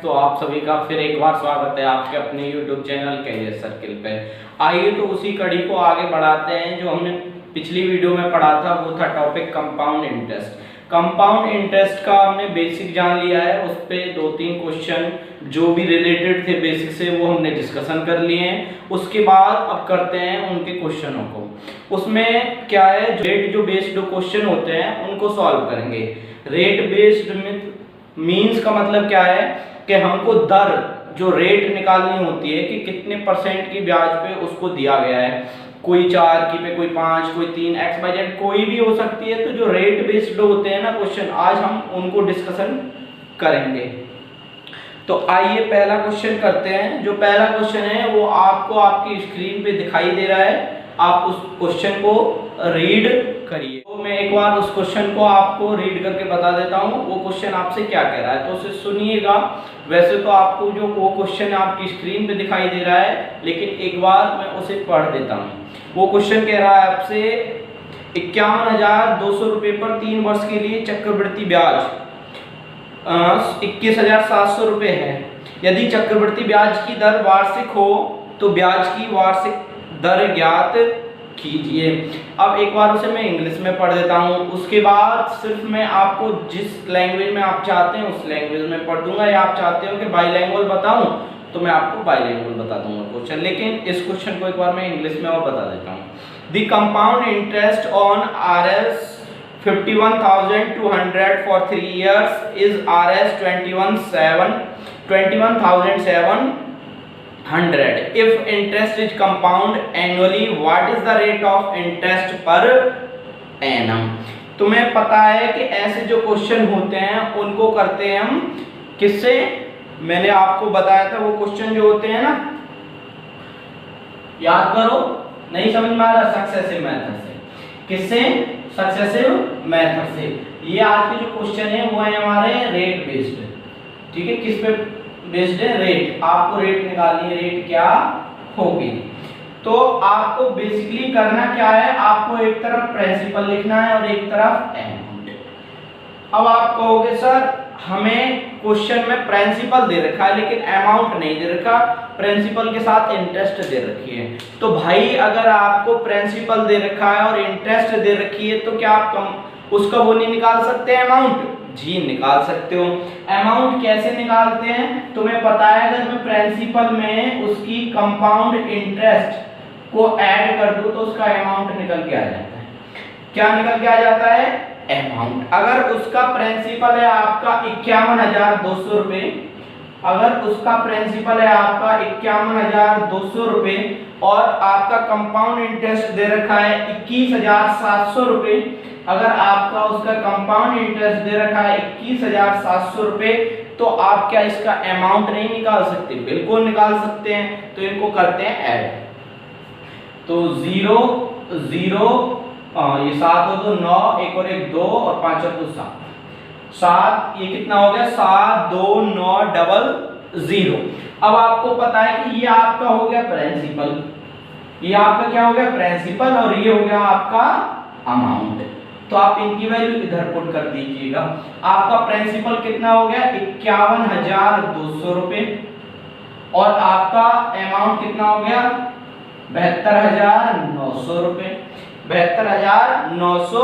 तो आप सभी का फिर एक बार स्वागत है आपके अपने YouTube चैनल कैरियर सर्किल पे। आइए तो उसी कड़ी को आगे बढ़ाते हैं। जो हमने पिछली वीडियो में पढ़ा था वो था topic compound interest. Compound interest का हमने बेसिक जान लिया है, उस पे 2-3 क्वेश्चन जो भी रिलेटेड थे बेसिक से वो हमने डिस्कशन कर लिए हैं। उसके बाद अब करते हैं उनके क्वेश्चनों को। उसमें क्या है, रेट जो बेस्ड क्वेश्चन होते हैं उनको सॉल्व करेंगे। रेट बेस्ड मीन्स का मतलब क्या है कि हमको दर जो रेट निकालनी होती है कि कितने % की ब्याज पे उसको दिया गया है, कोई 4 की पे, कोई 5, कोई 3, XYZ कोई भी हो सकती है। तो जो रेट बेस्ड होते हैं ना क्वेश्चन, आज हम उनको डिस्कशन करेंगे। तो आइए पहला क्वेश्चन करते हैं। जो पहला क्वेश्चन है वो आपको आपकी स्क्रीन पे दिखाई दे रहा है, आप उस क्वेश्चन को रीड करिए। तो मैं एक बार उस क्वेश्चन को आपको रीड करके बता देता हूँ वो क्वेश्चन आपसे क्या कह रहा है, तो उसे सुनिएगा। वैसे तो आपको जो वो क्वेश्चन आपकी स्क्रीन पे दिखाई दे रहा है, लेकिन एक बार मैं उसे पढ़ देता हूँ। वो क्वेश्चन कह रहा है आपसे 51,200 रुपये पर 3 वर्ष के लिए चक्रवृद्धि ब्याज 21,700 रुपये है। यदि चक्रवृद्धि ब्याज की दर वार्षिक हो तो ब्याज की वार्षिक दर ज्ञात कीजिए। अब एक बार उसे मैं इंग्लिश में पढ़ देता हूँ, उसके बाद सिर्फ मैं आपको जिस लैंग्वेज में आप चाहते हैं उस लैंग्वेज में पढ़ दूंगा, या आप चाहते हो कि बाईलैंग्वेज बताऊं तो मैं आपको बाईलैंग्वेज बता दूंगा क्वेश्चन। लेकिन इस क्वेश्चन को एक बार मैं इंग्लिश में और बता देता हूँ। The compound interest on Rs 51,200 for 3 years is Rs 21,700. If interest is compound annually, what is the rate of interest per annum? तुम्हें पता है कि ऐसे जो क्वेश्चन होते हैं उनको करते हैं हम किससे, मैंने आपको बताया था वो क्वेश्चन जो होते हैं ना, याद करो, नहीं समझ में आ रहा, सक्सेसिव मेथड से। किससे? सक्सेसिव मेथड से। ये आज के जो क्वेश्चन है वो है हमारे रेट बेस्ड। ठीक है, किस पे बेस्ड है? रेट। आपको रेट निकालनी है, रेट क्या होगी। तो आपको बेसिकली करना क्या है, आपको एक तरफ प्रिंसिपल लिखना है और एक तरफ अमाउंट। अब आप कहोगे सर हमें क्वेश्चन में प्रिंसिपल दे रखा है लेकिन अमाउंट नहीं दे रखा, प्रिंसिपल के साथ इंटरेस्ट दे रखी है। तो भाई अगर आपको प्रिंसिपल दे रखा है और इंटरेस्ट दे रखी है तो क्या आप उसका वो नहीं निकाल सकते अमाउंट? जी निकाल सकते हो। अमाउंट कैसे निकालते हैं तुम्हें पता है, अगर मैं प्रिंसिपल में उसकी कंपाउंड इंटरेस्ट को ऐड कर दूं तो उसका अमाउंट निकल के आ जाता है। क्या निकल के आ जाता है? अमाउंट। अगर उसका प्रिंसिपल है आपका 51,200 रुपये, अगर उसका प्रिंसिपल है आपका 51,200 रुपये और आपका कंपाउंड इंटरेस्ट दे रखा है 21,700 रुपये, अगर आपका उसका कंपाउंड इंटरेस्ट दे रखा है 21,700 रुपये, तो आप क्या इसका अमाउंट नहीं निकाल सकते? बिल्कुल निकाल सकते हैं। तो इनको करते हैं ऐड। तो 0 0 ये 7 हो तो 9, 1 और 1 2 और 5 और 2 7, ये कितना हो गया? 7 2 9 डबल 0। अब आपको पता है कि ये आपका हो गया प्रिंसिपल, ये आपका क्या हो गया? प्रिंसिपल, और ये हो गया आपका अमाउंट। तो आप इनकी वैल्यू इधर पुट कर दीजिएगा। आपका प्रिंसिपल कितना हो गया? 51,200 रुपये, और आपका अमाउंट कितना हो गया? 72,900 रुपये। 72,900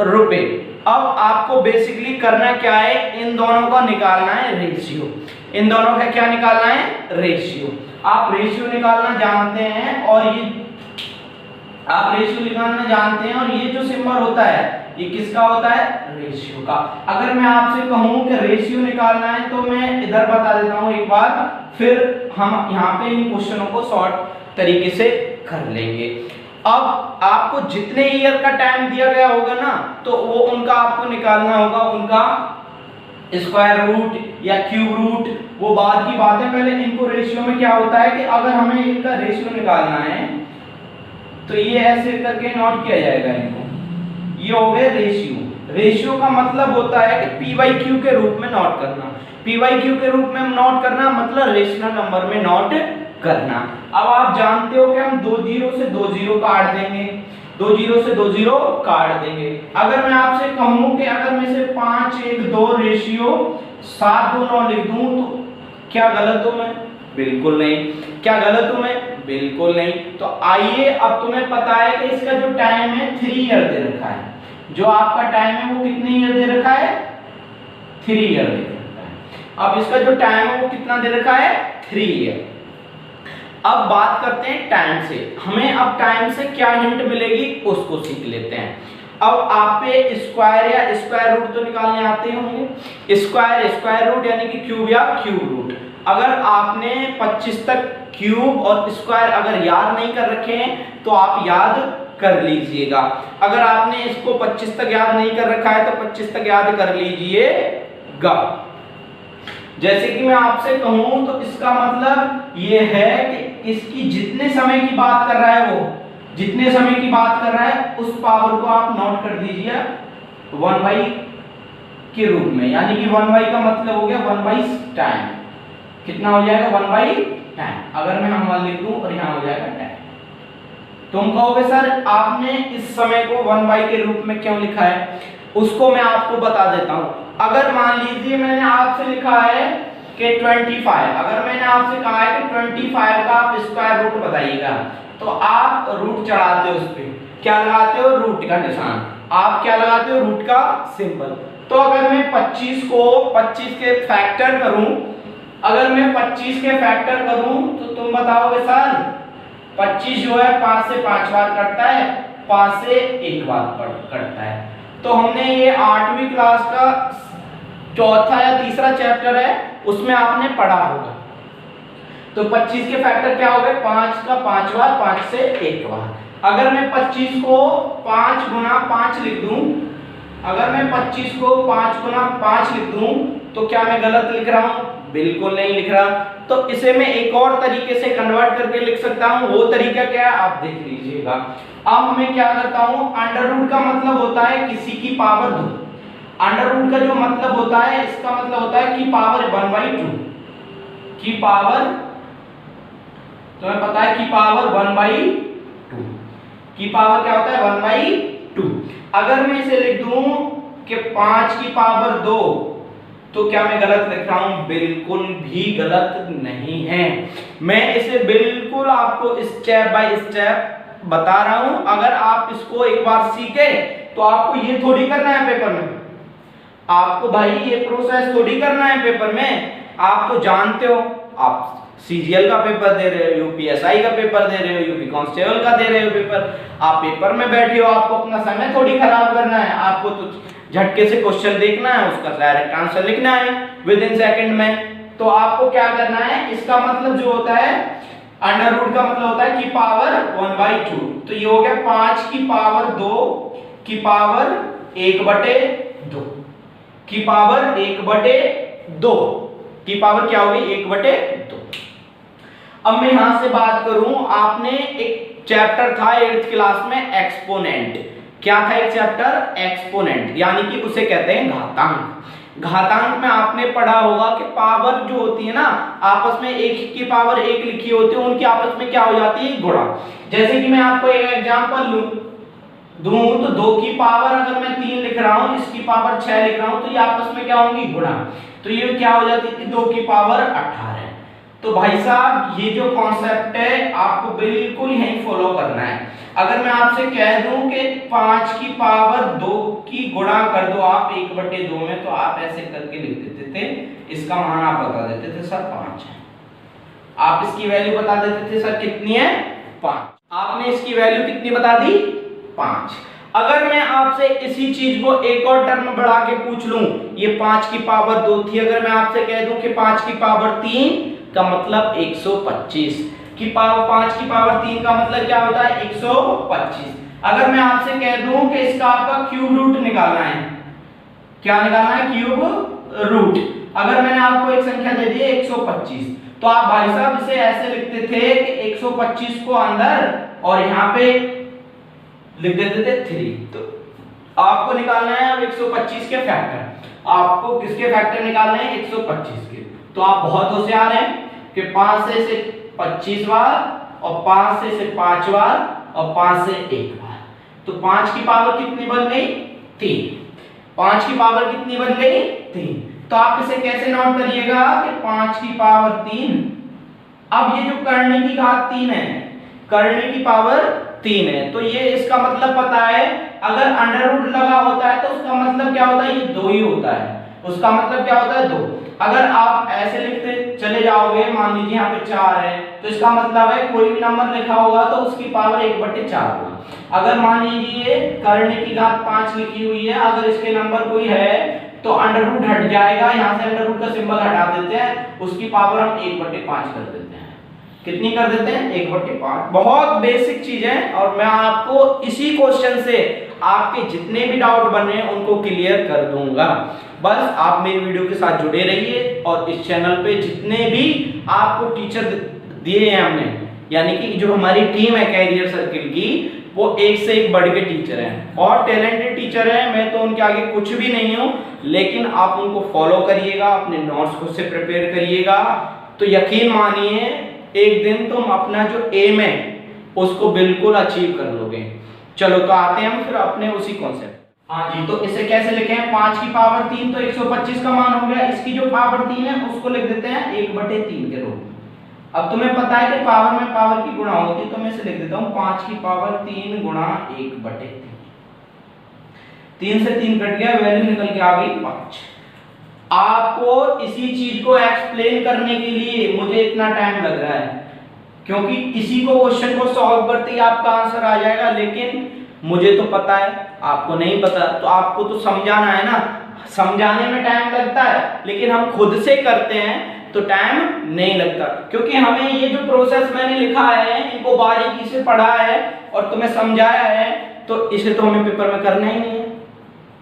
रुपये। अब आपको बेसिकली करना क्या है, इन दोनों का निकालना है रेशियो। इन दोनों का क्या निकालना है? रेशियो। आप रेशियो निकालना जानते हैं, और ये आप रेशियो निकालना जानते हैं, और ये जो सिंबल होता है ये किसका होता है? रेशियो का। अगर मैं आपसे कहूं कि रेशियो निकालना है तो मैं इधर बता देता हूं एक बार, फिर हम यहाँ पे इन क्वेश्चनों को शॉर्ट तरीके से कर लेंगे। अब आपको जितने ईयर का टाइम दिया गया होगा ना, तो वो उनका आपको निकालना होगा, उनका स्क्वायर रूट या क्यूब रूट, वो बाद की बात है। पहले इनको रेशियो में क्या होता है कि अगर हमें इनका रेशियो निकालना है तो ये ऐसे करके नोट किया जाएगा इनको। ये हो गए रेशियो। रेशियो का मतलब होता है कि p/q के रूप में नोट करना। p/q के रूप में नोट करना मतलब रेशनल नंबर में नोट करना। अब आप जानते हो कि हम 2 0 से 2 0 काट देंगे, 2 0 से 2 0 काट देंगे। अगर मैं आपसे कहूं कि अगर मैं से 5 1 2 रेशियो 7 2 9 लिख दूं तो क्या गलत हूं मैं? बिल्कुल नहीं। क्या गलत हूं मैं? बिल्कुल नहीं। तो आइए, अब तुम्हें पता है कि इसका जो टाइम है 3 ईयर दे रखा है। जो आपका टाइम है वो कितने ईयर दे रखा है? 3 ईयर दे रखा है। अब इसका जो टाइम है वो कितना दे रखा है? 3 ईयर। अब बात करते हैं टाइम से। हमें अब टाइम से क्या हिंट मिलेगी उसको सीख लेते हैं। अब आप पे स्क्वायर या स्क्वायर रूट तो निकालने आते होंगे। स्क्वायर रूट यानी कि क्यूब या क्यूब रूट। अगर आपने 25 तक क्यूब और स्क्वायर अगर याद नहीं कर रखे हैं तो आप याद कर लीजिएगा। अगर आपने इसको 25 तक याद नहीं कर रखा है तो 25 तक याद कर लीजिएगा। जैसे कि मैं आपसे कहूं तो इसका मतलब ये है कि इसकी जितने समय की बात कर रहा है, वो जितने समय की बात कर रहा है उस पावर को आप नोट कर दीजिए 1/, के रूप में। यानी कि 1/, का मतलब हो गया 1/, टाइम। कितना हो जाएगा? 1/, टाइम। अगर मैं यहाँ लिख दूं और यहाँ हो जाएगा टाइम। तुम कहोगे सर आपने इस समय को 1/, के रूप में क्यों लिखा है? उसको मैं आपको बता देता हूं। अगर मान लीजिए मैंने आपसे लिखा है कि 25, अगर मैंने आपसे कहा है कि 25 का आप स्क्वायर रूट बताइएगा, तो आप रूट चढ़ाते हो उस पे, क्या लगाते हो? रूट का निशान। आप क्या लगाते हो? रूट का सिंबल। तो अगर मैं 25 को 25 के फैक्टर करूं, अगर मैं 25 के फैक्टर करूं तो तुम बताओगे सर 25 जो है 5 से 5 बार कटता है, 5 से 1 बार कटता है। तो हमने ये 8वीं क्लास का चौथा या तीसरा चैप्टर है, उसमें आपने पढ़ा होगा। तो 25 के फैक्टर क्या हो गए? 5 का 5 बार, 5 से 1 बार। अगर मैं 25 को 5 गुना 5 लिख दूं, अगर मैं 25 को 5 गुना 5 लिख दूं तो क्या मैं गलत लिख रहा हूं? बिल्कुल नहीं लिख रहा। तो इसे मैं एक और तरीके से कन्वर्ट करके लिख सकता हूं। वो तरीका क्या है आप देख लीजिएगा। अब मैं क्या करता हूं, अंडर रूट का मतलब होता है किसी की पावर 2। अंडर रूट का जो मतलब होता है, इसका मतलब होता है कि पावर 1/2 की पावर, तुम्हें पता है कि पावर 1/2 की पावर क्या होता है? 1/2। अगर मैं इसे लिख दूं कि 5 की पावर 2, तो क्या मैं गलत लिख रहा हूं? बिल्कुल भी गलत नहीं है। मैं इसे बिल्कुल आपको स्टेप बाय स्टेप बता रहा हूं। अगर आप इसको एक बार सीखे तो आपको ये थोड़ी करना है पेपर में, आपको भाई ये प्रोसेस थोड़ी करना है पेपर में। आप तो जानते हो, आप सीजीएल का पेपर दे रहे हो, यूपीएसआई का पेपर दे रहे हो, यूपी कांस्टेबल का दे रहे हो पेपर। आप पेपर में बैठे हो, आपको अपना समय थोड़ी खराब करना है। आपको तो झटके से क्वेश्चन देखना है, उसका डायरेक्ट आंसर लिखना है विद इन सेकंड में। तो आपको क्या करना है, इसका मतलब जो होता है अंडर रूट का मतलब होता है कि पावर 1/2। तो ये हो गया 5 की पावर 2 की पावर 1/2 की पावर 1/2 की पावर क्या होगी? 1/2। अब मैं यहां से बात करूं, आपने एक चैप्टर था 8th क्लास में एक्सपोनेंट। क्या था एक चैप्टर? एक्सपोनेंट, यानी कि उसे कहते हैं घातांक। घातांक में आपने पढ़ा होगा कि पावर जो होती है ना, आपस में 1 की पावर 1 लिखी होती है, उनकी आपस में क्या हो जाती है? गुणा। जैसे कि मैं आपको एक एग्जांपल दूं तो 2 की पावर अगर मैं 3 लिख रहा हूं, इसकी पावर 6 लिख रहा हूं, तो ये आपस में क्या होंगी? गुणा। तो ये क्या हो जाती है? 2 की पावर 18। तो भाई साहब ये जो कॉन्सेप्ट है आपको बिल्कुल यही फॉलो करना है। अगर मैं आपसे कह दूं कि 5 की पावर 2 की गुणा कर दो आप 1/2 में, तो आप ऐसे करके लिख देते थे, इसका मान आप बता देते थे सर 5 है। आप इसकी वैल्यू बता देते थे सर कितनी है? 5। आपने इसकी वैल्यू कितनी बता दी? 5। अगर मैं आपसे इसी चीज को एक और टर्म बढ़ा के पूछ लूं, ये 5 की पावर 2 थी, अगर मैं आपसे कह दूं कि 5 की पावर 3 का मतलब 125 की पावर, 5 की पावर 3 का मतलब क्या होता है? 125। अगर मैं आपसे कह दूं कि इसका आपका क्यूब रूट निकालना है, क्या निकालना है? Cube root. अगर मैंने आपको एक संख्या दे दी 125, तो आप भाई साहब इसे ऐसे लिखते थे कि 125 को अंदर और यहाँ पे लिख देते थे 3। तो आपको निकालना है अब 125 के फैक्टर। आपको किसके फैक्टर निकालने हैं? 125 के। तो आप बहुत होशियार हैं कि 5 से इसे 25 बार और 5 से इसे 5 बार और 5 से 1 बार। तो 5 की पावर कितनी बन गई? 3। 5 की पावर कितनी बन गई? 3। तो आप इसे कैसे नोट करिएगा कि 5 की पावर 3। अब ये जो करने की घात 3 है, करने की पावर 3 है, तो ये इसका मतलब पता है, अगर अंडर रूट लगा होता है तो उसका मतलब क्या होता है, ये 2 ही होता है, उसका मतलब क्या होता है 2। अगर आप ऐसे लिखते चले जाओगे, मान लीजिए यहाँ पे 4 है, तो इसका मतलब है कोई भी नंबर लिखा होगा तो उसकी पावर 1/4 होगा। अगर मान लीजिए करने की घात 5 लिखी हुई है, अगर इसके नंबर कोई है तो अंडर रूट हट जाएगा, यहाँ से अंडर रूट का सिंबल हटा देते हैं, उसकी पावर हम 1/5 कर देते हैं। कितनी कर देते हैं, 1/5। बहुत बेसिक चीज है, और मैं आपको इसी क्वेश्चन से आपके जितने भी डाउट बने उनको क्लियर कर दूंगा। बस आप मेरी वीडियो के साथ जुड़े रहिए, और इस चैनल पे जितने भी आपको टीचर दिए हैं हमने, यानी कि जो हमारी टीम है कैरियर सर्किल की, वो एक से एक बढ़ के टीचर हैं, और टैलेंटेड टीचर हैं। मैं तो उनके आगे कुछ भी नहीं हूं, लेकिन आप उनको फॉलो करिएगा, अपने नोट्स खुद से प्रिपेयर करिएगा, तो यकीन मानिए एक दिन तुम अपना जो एम है उसको बिल्कुल अचीव कर लोगे। चलो तो आते हैं हम फिर अपने उसी कॉन्सेप्ट। हाँ जी, तो इसे कैसे लिखें, 5 की पावर 3 तो 125 का मान हो गया, इसकी जो पावर 3 है उसको लिख देते हैं 1/3 के रूप में। अब तुम्हें पता है कि पावर में पावर की गुणा होती है, तो मैं इसे लिख देता हूँ 5 की पावर 3 गुणा 1/3। 3 से 3 कट गया, वैल्यू निकल के आ गई 5। आपको इसी चीज को एक्सप्लेन करने के लिए मुझे इतना टाइम लग रहा है, क्योंकि इसी को क्वेश्चन को सॉल्व करते ही आपका आंसर आ जाएगा, लेकिन मुझे तो पता है, आपको नहीं पता, तो आपको तो समझाना है ना। समझाने में टाइम लगता है, लेकिन हम खुद से करते हैं तो टाइम नहीं लगता, क्योंकि हमें ये जो प्रोसेस मैंने लिखा है, इनको बारीकी से पढ़ा है और तुम्हें समझाया है, तो इसे तो हमें पेपर में करना ही नहीं है,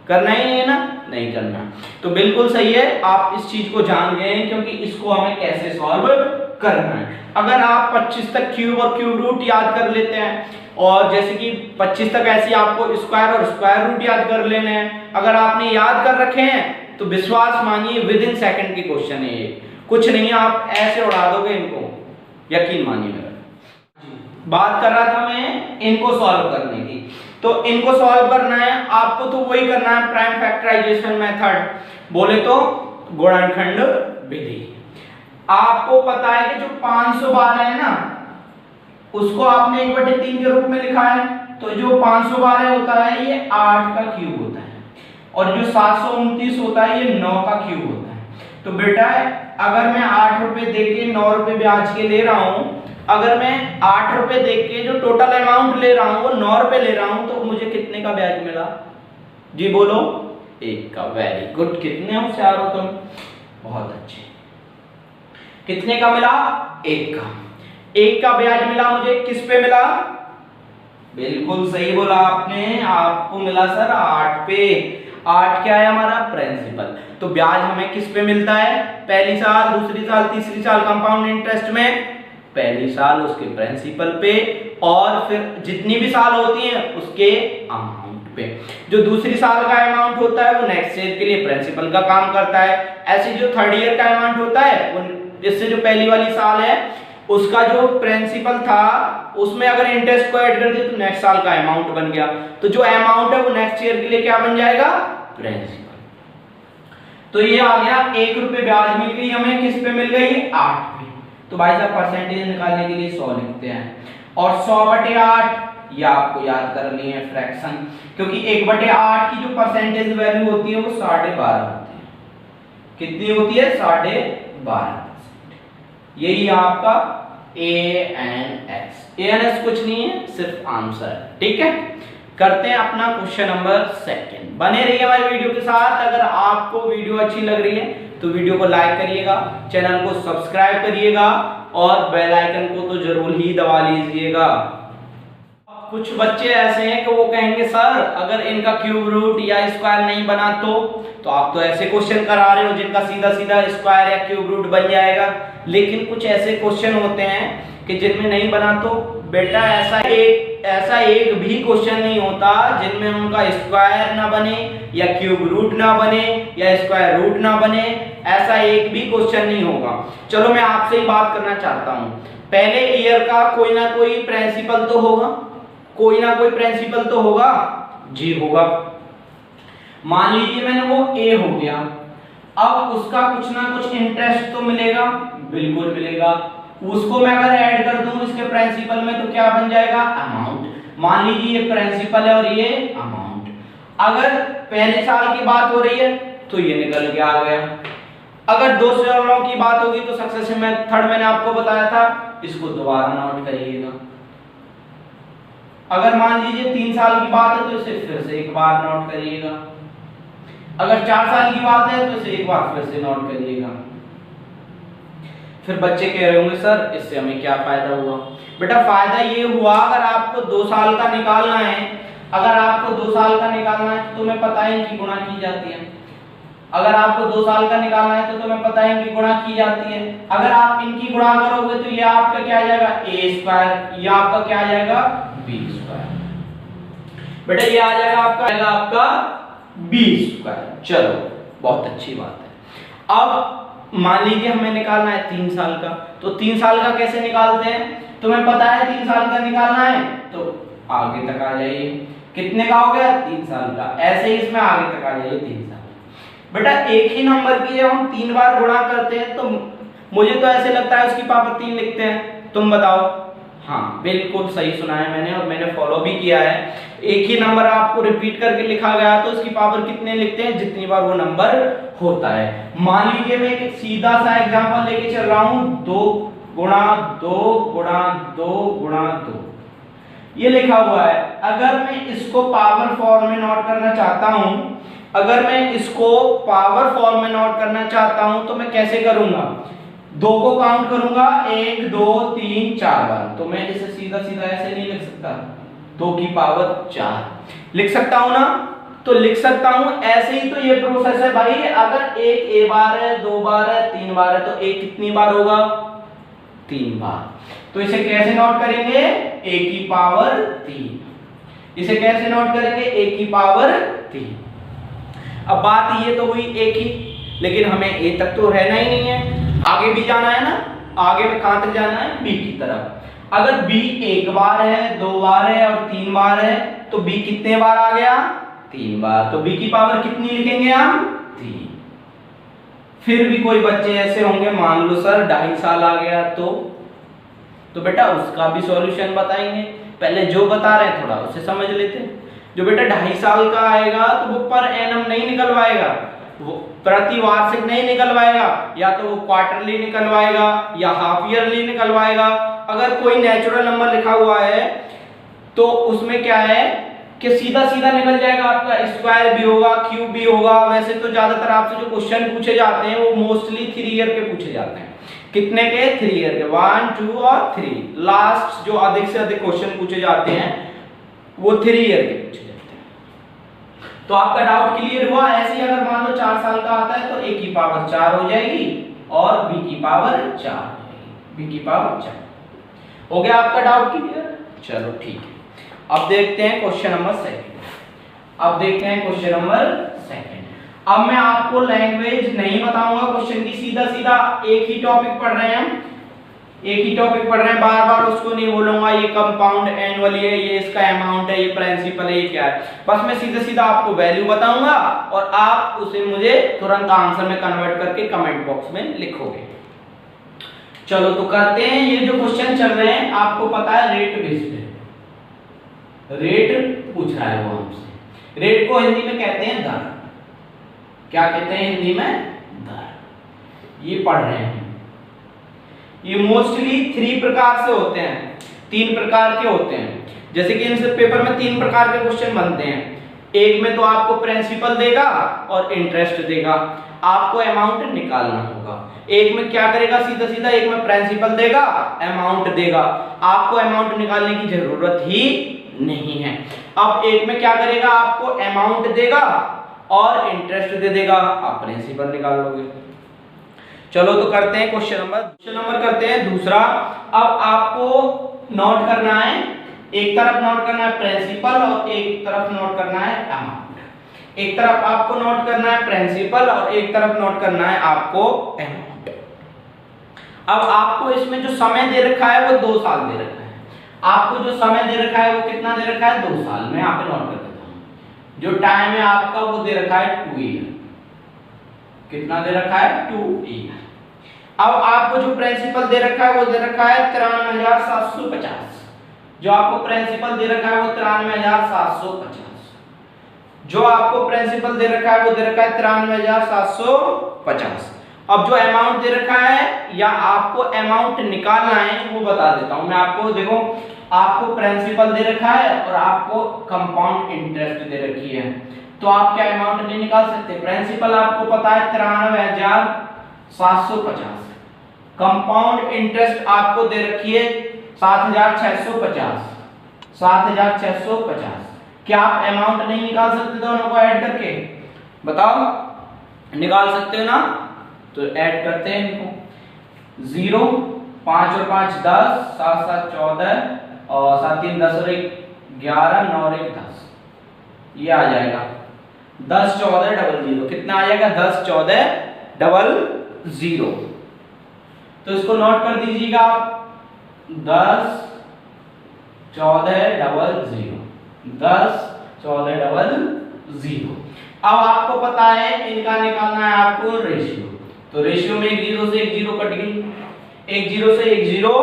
करना ही नहीं है ना, नहीं करना। तो बिल्कुल सही है, आप इस चीज को जान गए हैं, क्योंकि इसको हमें कैसे सॉल्व करना है। अगर आप 25 तक क्यूब और क्यूब रूट याद कर लेते हैं, और जैसे कि 25 तक ऐसे आपको स्क्वायर और स्क्वायर रूट याद कर लेने हैं, अगर आपने याद कर रखे हैं तो विश्वास मानिए विद इन सेकंड की क्वेश्चन है ये, कुछ नहीं है, आप ऐसे उड़ा दोगे इनको, यकीन मानिए मेरा। बात कर रहा था मैं इनको सॉल्व करने की, तो इनको सॉल्व करना है आपको, तो वही करना है प्राइम फैक्टराइजेशन मेथड, बोले तो गुणनखंड विधि। आपको पता है कि जो 512 है ना, उसको आपने 1/3 के रूप में लिखा है, तो जो 512 होता है ये 8 का क्यूब होता है, और जो 729 होता है ये 9 का क्यूब होता है। तो बेटा अगर मैं 8 रुपए दे के 9 रुपए ब्याज के ले रहा हूं, अगर मैं 8 रुपए दे के जो टोटल अमाउंट ले रहा हूं वो 9 रुपए ले रहा हूं, तो मुझे कितने का ब्याज मिला, जी बोलो, 1 का। वेरी गुड, कितने होशियार हो तुम, बहुत अच्छे। कितने का मिला, 1 का। 1 का ब्याज मिला मुझे, किस पे मिला, बिल्कुल सही बोला आपने, आपको मिला सर 8 पे। 8 क्या है हमारा, प्रिंसिपल। तो ब्याज हमें किस पे मिलता है, पहली साल, दूसरी साल, तीसरी साल कंपाउंड इंटरेस्ट में, पहली साल उसके प्रिंसिपल पे, और फिर जितनी भी साल होती हैं उसके अमाउंट पे। जो दूसरी साल का अमाउंट होता है वो नेक्स्ट ईयर के लिए प्रिंसिपल का काम करता है। ऐसे जो थर्ड ईयर का अमाउंट होता है वो, जिससे जो पहली वाली साल है उसका जो प्रिंसिपल था उसमें अगर इंटरेस्ट को ऐड कर दिया तो नेक्स्ट साल का अमाउंट बन गया, तो जो अमाउंट है वो नेक्स्ट ईयर के लिए क्या बन जाएगा, प्रिंसिपल। तो ये आ गया 1 रुपए ब्याज मिल गई हमें, किस पे मिल गई, 8 पे। तो भाई साहब परसेंटेज निकालने के लिए 100 लिखते हैं, और 100/8 ये आपको याद करनी है फ्रैक्शन, क्योंकि 1/8 की जो परसेंटेज वैल्यू होती है वो 12.5 होती है। कितनी होती है, 12.5%। यही आपका ANS। ANS कुछ नहीं है, सिर्फ आंसर, ठीक है। करते हैं अपना क्वेश्चन नंबर 2। बने रहिए हमारी वीडियो के साथ। अगर आपको वीडियो अच्छी लग रही है तो वीडियो को लाइक करिएगा, चैनल को सब्सक्राइब करिएगा, और बेल आइकन को तो जरूर ही दबा लीजिएगा। कुछ बच्चे ऐसे हैं कि वो कहेंगे सर अगर इनका क्यूब रूट या स्क्वायर नहीं बना तो आप तो ऐसे क्वेश्चन करा रहे हो जिनका सीधा सीधा स्क्वायर या क्यूब रूट बन जाएगा, लेकिन कुछ ऐसे क्वेश्चन होते हैं कि जिनमें नहीं बना। तो बेटा ऐसा एक भी क्वेश्चन नहीं होता जिनमें उनका स्क्वायर ना बने या क्यूब रूट ना बने या स्क्वायर रूट ना बने, ऐसा एक भी क्वेश्चन नहीं होगा। चलो मैं आपसे ही बात करना चाहता हूँ, पहले ईयर का कोई ना कोई प्रिंसिपल तो होगा, कोई ना कोई प्रिंसिपल तो होगा, जी होगा। मान लीजिए मैंने वो A हो गया, अब उसका कुछ ना कुछ इंटरेस्ट तो मिलेगा, बिल्कुल मिलेगा। उसको मैं अगर ऐड कर दूं इसके प्रिंसिपल में तो क्या बन जाएगा, अमाउंट। मान लीजिए ये प्रिंसिपल है और ये अमाउंट। अगर पहले साल की बात हो रही है तो ये निकल के आ गया। अगर 2 सालों की बात होगी तो सक्सेसिव मेथड मैंने आपको बताया था, इसको दोबारा नोट करिएगा। अगर मान लीजिए 3 साल की बात है तो इसे फिर से एक बार नोट करिएगा। अगर 4 साल की बात है तो इसे एक बार फिर से नोट करिएगा। फिर बच्चे कह रहे होंगे सर इससे हमें क्या फायदा हुआ। बेटा फायदा ये हुआ, अगर आपको 2 साल का निकालना है, अगर आपको 2 साल का निकालना है तो तुम्हें पता है इनकी गुणा की जाती है। अगर आपको 2 साल का निकालना है तो तुम्हें पता है इनकी गुणा की जाती है। अगर आप इनकी गुणा करोगे तो ये आपका क्या आ जाएगा, a स्क्वायर, ये आपका क्या आ जाएगा, b स्क्वायर। बेटा ये आ जाएगा आपका b स्क्वायर। चलो बहुत अच्छी बात है। अब मान लीजिए हमें निकालना है 3 साल का, तो 3 साल का कैसे निकालते हैं, तुम्हें पता है 3 साल का निकालना है तो आगे तक आ जाइए। कितने का हो गया, 3 साल का। ऐसे ही इसमें आगे तक आ जाइए 3 साल। बेटा एक ही नंबर की जब हम 3 बार गुणा करते हैं तो मुझे तो ऐसे लगता है उसकी पावर 3 लिखते हैं, तुम बताओ। हाँ बिल्कुल सही सुना है मैंने और मैंने फॉलो भी किया है। एक ही नंबर आपको रिपीट करके लिखा गया तो उसकी पावर कितने लिखते हैं, जितनी बार वो नंबर होता है। मान लीजिए मैं एक सीधा सा एग्जांपल लेके चल रहा हूं, 2 गुणा 2 गुणा 2 गुणा 2 ये लिखा हुआ है। अगर मैं इसको पावर फॉर्म में नोट करना चाहता हूं, अगर मैं इसको पावर फॉर्म में नोट करना चाहता हूं तो मैं कैसे करूंगा, 2 को काउंट करूंगा 1 2 3 4 बार। तो मैं इसे सीधा सीधा ऐसे नहीं लिख सकता, 2 की पावर 4 लिख सकता हूं ना, तो लिख सकता हूं। ऐसे ही तो ये प्रोसेस है भाई। अगर एक a बार है, 2 बार है, 3 बार है तो एक कितनी बार होगा, 3 बार। तो इसे कैसे नोट करेंगे, a की पावर 3। इसे कैसे नोट करेंगे, a की पावर 3। अब बात ये तो हुई a की, लेकिन हमें a तक तो रहना ही नहीं है, आगे भी जाना है ना। आगे में कहां तक जाना है, b की तरफ। अगर b 1 बार है, 2 बार है और 3 बार है तो b कितने बार आ गया, 3 बार। तो b की पावर कितनी लिखेंगे हम, 3। फिर भी कोई बच्चे ऐसे होंगे, मान लो सर 2.5 साल आ गया तो बेटा उसका भी सॉल्यूशन बताएंगे। पहले जो बता रहे हैं थोड़ा उसे समझ लेते हैं। जो बेटा 2.5 साल का आएगा तो वो पर एनम नहीं निकलवाएगा, वो प्रति वार्षिक नहीं निकलवाएगा, या तो वो क्वार्टरली निकलवाएगा या हाफ ईयरली निकलवाएगा। अगर कोई नेचुरल नंबर लिखा हुआ है तो उसमें क्या है कि सीधा सीधा निकल जाएगा आपका, स्क्वायर भी होगा, क्यूब भी होगा। वैसे तो ज्यादातर आपसे जो क्वेश्चन पूछे जाते हैं वो मोस्टली 3 ईयर के पूछे जाते हैं। कितने के, 3 ईयर के, 1 2 और 3। लास्ट जो अधिक से अधिक क्वेश्चन पूछे जाते हैं वो 3 ईयर के पूछे जाते हैं। तो आपका डाउट क्लियर हुआ। ऐसे ही अगर मान लो 4 साल का आता है तो a की पावर 4 हो जाएगी और b की पावर 4 हो जाएगी, b की पावर 4। हो गया आपका डाउट क्लियर। चलो ठीक है, अब देखते हैं क्वेश्चन नंबर 2। अब देखते हैं क्वेश्चन नंबर 2। अब मैं आपको लैंग्वेज नहीं बताऊंगा क्वेश्चन की, सीधा सीधा एक ही टॉपिक पढ़ रहे हैं हम, एक ही टॉपिक पढ़ रहे हैं, बार बार उसको नहीं बोलूंगा ये कंपाउंड एनुअली है, ये इसका अमाउंट है, ये प्रिंसिपल है, ये क्या है। बस मैं सीधा सीधा आपको वैल्यू बताऊंगा और आप उसे मुझे तुरंत आंसर में कन्वर्ट करके कमेंट बॉक्स में लिखोगे। चलो तो करते हैं। ये जो क्वेश्चन चल रहे हैं आपको पता है रेट बेस्ड है, रेट पूछ रहा है वो हमसे। रेट को हिंदी में कहते हैं दर। क्या कहते हैं हिंदी में, दर। ये पढ़ रहे हैं। ये मोस्टली 3 प्रकार से होते हैं, 3 प्रकार के होते हैं। जैसे कि इनसे पेपर में 3 प्रकार के क्वेश्चन बनते हैं। एक में तो आपको प्रिंसिपल देगा और इंटरेस्ट देगा, आपको अमाउंट निकालना होगा। एक में क्या करेगा, सीधा सीधा एक में प्रिंसिपल देगा, अमाउंट देगा, आपको अमाउंट निकालने की जरूरत ही नहीं है। अब एक में क्या करेगा, आपको अमाउंट देगा और इंटरेस्ट दे देगा, आप प्रिंसिपल निकाल लोगे। चलो तो करते हैं क्वेश्चन नंबर करते हैं दूसरा। अब आपको नोट करना है, एक तरफ नोट करना है प्रिंसिपल और एक तरफ नोट करना है अमाउंट। एक तरफ आपको नोट करना है प्रिंसिपल और एक तरफ नोट करना है आपको अमाउंट। अब आपको इसमें जो समय दे रखा है वो 2 साल दे रखा है। आपको जो समय दे रखा है वो कितना दे रखा है, 2 साल। मैं यहाँ पे नोट कर देता हूँ। जो टाइम है आपका वो दे रखा है 2 ईयर। 2 ईयर। अब आपको इसमें जो समय दे रखा है वो कितना दे रखा है, 2 साल। मैं यहाँ पे नोट कर देता हूँ। जो टाइम है आपका वो दे रखा है 2 ईयर। 2 ईयर। अब आपको इसमें जो समय दे रखा है वो कितना दे रखा है, 2 साल। मैं यहाँ पे नोट कर देता हूँ। जो टाइम है आपका वो दे रखा है 2 साल। कितना दे रखा है 2 ईयर। अब आपको जो प्रिंसिपल दे रखा है वो दे रखा है 93,750। जो आपको प्रिंसिपल दे रखा है वो 93,750। जो आपको प्रिंसिपल दे रखा है वो दे रखा है 93,750। अब जो अमाउंट दे रखा है या आपको अमाउंट निकालना है वो बता देता हूं मैं आपको। देखो आपको प्रिंसिपल दे रखा है और आपको कंपाउंड इंटरेस्ट दे रखी है, तो आप क्या अमाउंट नहीं निकाल सकते। प्रिंसिपल आपको पता है 93,750, कंपाउंड इंटरेस्ट आपको दे रखी है 7,650, 7,650। क्या आप अमाउंट नहीं निकाल सकते दोनों को ऐड करके? बताओ, निकाल सकते हो ना? तो ऐड करते हैं इनको। 0 5 और 5 10, 7 7 14 और 7 3 10 और 1 11, 9 और 1 10। ये आ जाएगा 10 14 00। कितना आ जाएगा? 10 14 00। तो इसको नोट कर दीजिएगा आप, 10 14 00, 10 14 00। अब आपको पता है इनका निकालना है आपको रेशियो। तो रेशियो में 1 0 से 1 0 कट गई, 1 0 से 1 0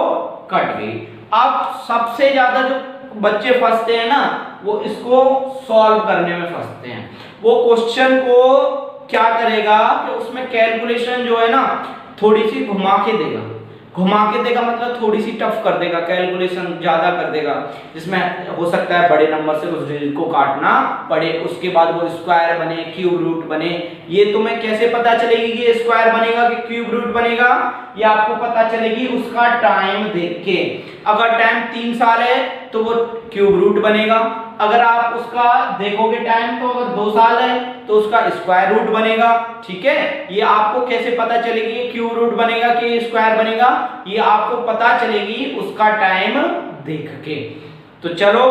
कट गई। अब सबसे ज्यादा जो बच्चे फंसते हैं ना वो इसको सॉल्व करने में फंसते हैं। वो क्वेश्चन को क्या करेगा कि उसमें कैलकुलेशन जो है ना थोड़ी सी घुमा के देगा। घुमा के देगा मतलब थोड़ी सी टफ कर देगा, कैलकुलेशन ज्यादा कर देगा, जिसमें हो सकता है बड़े नंबर से उस डिजिट को काटना पड़े, उसके बाद वो स्क्वायर बने, क्यूब रूट बने। ये तुम्हें कैसे पता चलेगी कि ये स्क्वायर बनेगा कि क्यूब रूट बनेगा? ये आपको पता चलेगी उसका टाइम देख के। अगर टाइम 3 साल है तो वो क्यूब रूट बनेगा। अगर आप उसका देखोगे टाइम तो अगर 2 साल है तो उसका स्क्वायर रूट बनेगा। ठीक है, ये आपको कैसे पता चलेगी ये क्यूब रूट बनेगा कि स्क्वायर बनेगा? ये आपको पता चलेगी उसका टाइम देख के। तो चलो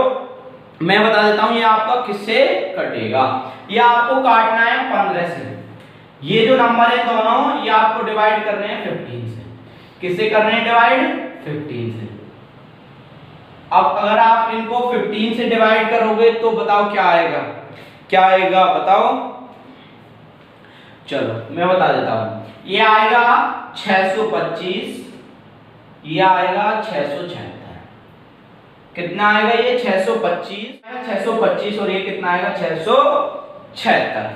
मैं बता देता हूं ये आपका किससे कटेगा। ये आपको काटना है 15 से। ये जो नंबर है दोनों ये आपको डिवाइड करने हैं 15 से। किससे करने हैं डिवाइड? 15 से। अब अगर आप इनको 15 से डिवाइड करोगे तो बताओ क्या आएगा? क्या आएगा बताओ? चलो मैं बता देता हूं। ये आएगा 625, ये आएगा 676। कितना आएगा ये? 625, 625 और ये कितना आएगा? 676।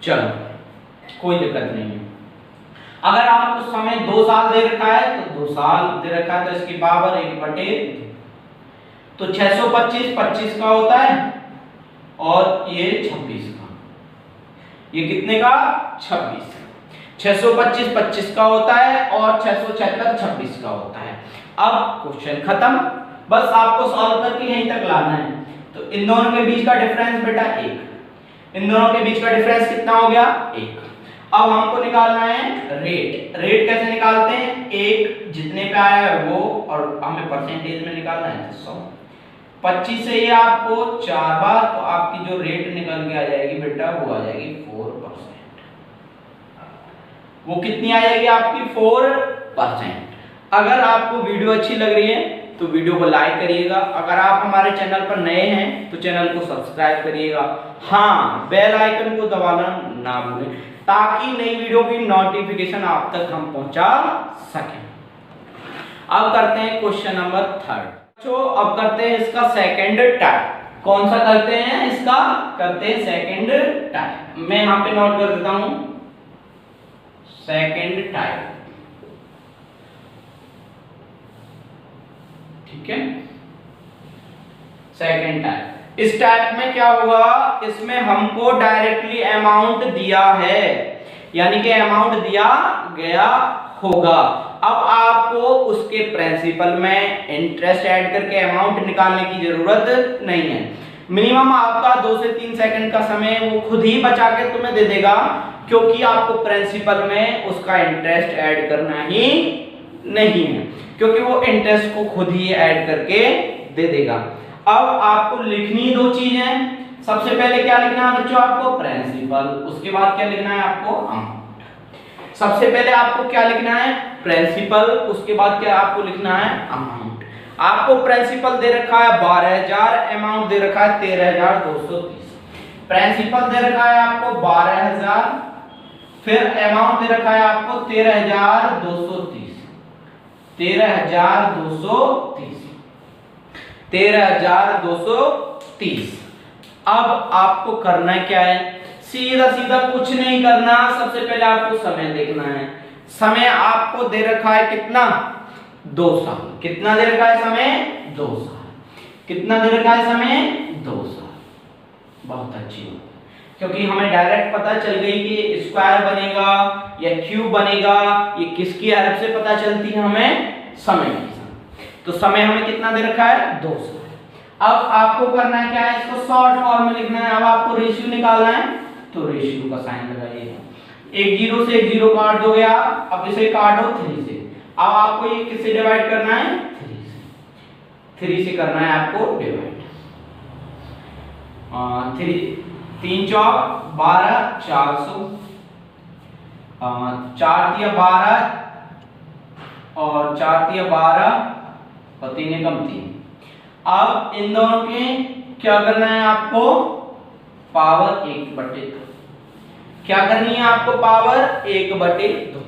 चलो कोई दिक्कत नहीं है। अगर आप उस समय 2 साल दे रखा है तो 2 साल दे रखा है तो इसकी पावर 1/2। तो 625 25 का होता है और ये 26 का। ये कितने का? 26। 625 25 का होता है और 676 26 का होता है। अब क्वेश्चन खत्म, बस आपको सॉल्व करके यहीं तक लाना है। तो इन दोनों के बीच का डिफरेंस बेटा 1। इन दोनों के बीच का डिफरेंस कितना हो गया? 1। अब हमको निकालना है रेट। रेट कैसे निकालते हैं? 1 जितने पे आया है वो, और हमें परसेंटेज में निकालना है 100। 25 से ये आपको 4 बार, तो आपकी जो रेट निकल के आ जाएगी बेटा वो आ जाएगी 4%। वो कितनी आ जाएगी आपकी? 4%। अगर आपको वीडियो अच्छी लग रही है तो वीडियो को लाइक करिएगा। अगर आप हमारे चैनल पर नए हैं तो चैनल को सब्सक्राइब करिएगा। हाँ, बेल आइकन को दबाना ना भूलें ताकि नई वीडियो की नोटिफिकेशन आप तक हम पहुंचा सकें। अब करते हैं क्वेश्चन नंबर 3। तो अब करते हैं इसका सेकंड टाइप। कौन सा करते हैं? इसका करते हैं सेकंड टाइप। मैं यहां पे नोट कर देता हूं सेकंड टाइप। ठीक है, सेकंड टाइप। इस टाइप में क्या होगा? इसमें हमको डायरेक्टली अमाउंट दिया है, यानी कि अमाउंट दिया गया होगा। अब आपको उसके प्रिंसिपल में इंटरेस्ट ऐड करके अमाउंट निकालने की जरूरत नहीं है। मिनिमम आपका 2 से 3 सेकंड का समय वो खुद ही बचा के तुम्हें दे देगा, क्योंकि आपको प्रिंसिपल में उसका इंटरेस्ट ऐड करना ही नहीं है, क्योंकि वो इंटरेस्ट को खुद ही ऐड करके दे देगा। अब आपको लिखनी 2 चीजें। सबसे पहले क्या लिखना है बच्चों? आपको प्रिंसिपल। उसके बाद क्या लिखना है आपको? अमाउंट। सबसे पहले आपको क्या लिखना है? प्रिंसिपल। उसके बाद क्या आपको लिखना है? अमाउंट। आपको प्रिंसिपल दे रखा है 12,000, अमाउंट दे रखा है 13,230। प्रिंसिपल दे रखा है आपको 12,000, फिर अमाउंट दे रखा है आपको 13,230, 13,230, 13,230। अब आपको करना क्या है, सीधा सीधा कुछ नहीं करना, सबसे पहले आपको समय देखना है। समय आपको दे रखा है कितना, 2 साल। कितना दे रखा है समय, 2 साल। कितना दे रखा है समय, 2 साल। बहुत अच्छी बात, क्योंकि हमें डायरेक्ट पता चल गई कि स्क्वायर बनेगा या क्यूब बनेगा, ये किसकी हेल्प से पता चलती है हमें, समय की। तो समय हमें कितना दे रखा है, 2 साल। अब आपको करना है क्या है, इसको शॉर्ट फॉर्म में लिखना है। अब आपको रेशियो निकालना है, तो रेशियो का साइन लगाइएगा। एक जीरो से एक जीरो काट दोगे आप, अब इसे काटो 3 से। अब आपको ये किससे डिवाइड करना है, 3 से। 3 से करना है आपको डिवाइड। 3 चौक 12, 400, 4 तिया 12 और 4 तिया 12 और 3 एकम 3। अब इन दोनों के क्या करना है आपको, पावर 1/2। क्या करनी है आपको, पावर 1/2।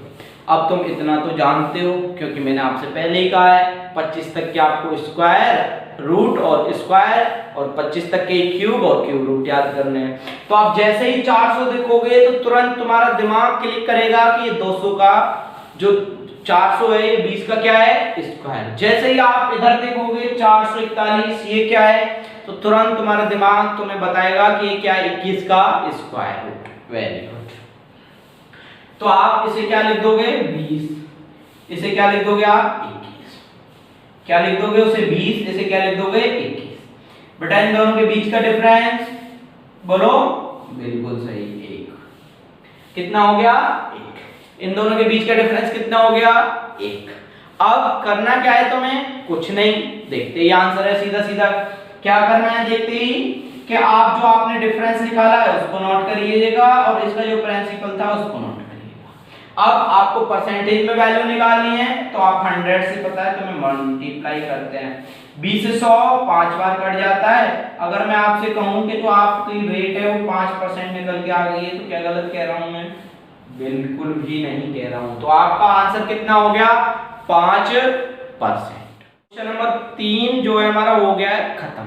अब तुम इतना तो जानते हो, क्योंकि मैंने आपसे पहले ही कहा है 25 तक के आपको स्क्वायर रूट और स्क्वायर और 25 तक के क्यूब और क्यूब रूट याद करने हैं। तो आप जैसे ही 400 देखोगे तो तुरंत तुम्हारा दिमाग क्लिक करेगा कि ये 200 का जो 400 है, ये 20 का क्या है, स्क्वायर। जैसे ही आप इधर देखोगे 441, ये क्या है, तो तुरंत तुम्हारा दिमाग तुम्हें बताएगा कि ये क्या है, 21 का स्क्वायर रूट। Very good. तो आप इसे क्या लिख दोगे, 20। इसे क्या लिख दोगे आप, 21। क्या लिख दोगे उसे, 20। इसे क्या लिख दोगे, 21। बेटा इन दोनों के बीच का डिफरेंस बोलो, बिल्कुल सही, 1। कितना हो गया, 1। इन दोनों के बीच का डिफरेंस कितना हो गया, 1। अब करना क्या है तुम्हें, कुछ नहीं, देखते ही आंसर है सीधा सीधा। क्या करना है, देखते ही कि आप जो आपने डिफरेंस निकाला है उसको नोट करिएगा और इसका जो प्रिंसिपल था उसको नोट करिएगा। अब आपको परसेंटेज में वैल्यू निकालनी है, तो आप 100 से पता है तुम्हें मल्टीप्लाई करते हैं। 20 से 100 5 बार कट जाता है। अगर मैं आपसे कहूं कि तो आपकी रेट है वो 5% निकल के आ गई है, तो क्या गलत कह रहा हूं मैं, बिल्कुल भी नहीं कह रहा हूं। तो आपका आंसर कितना हो गया, 5%। क्वेश्चन नंबर 3 जो है हमारा हो गया है खत्म।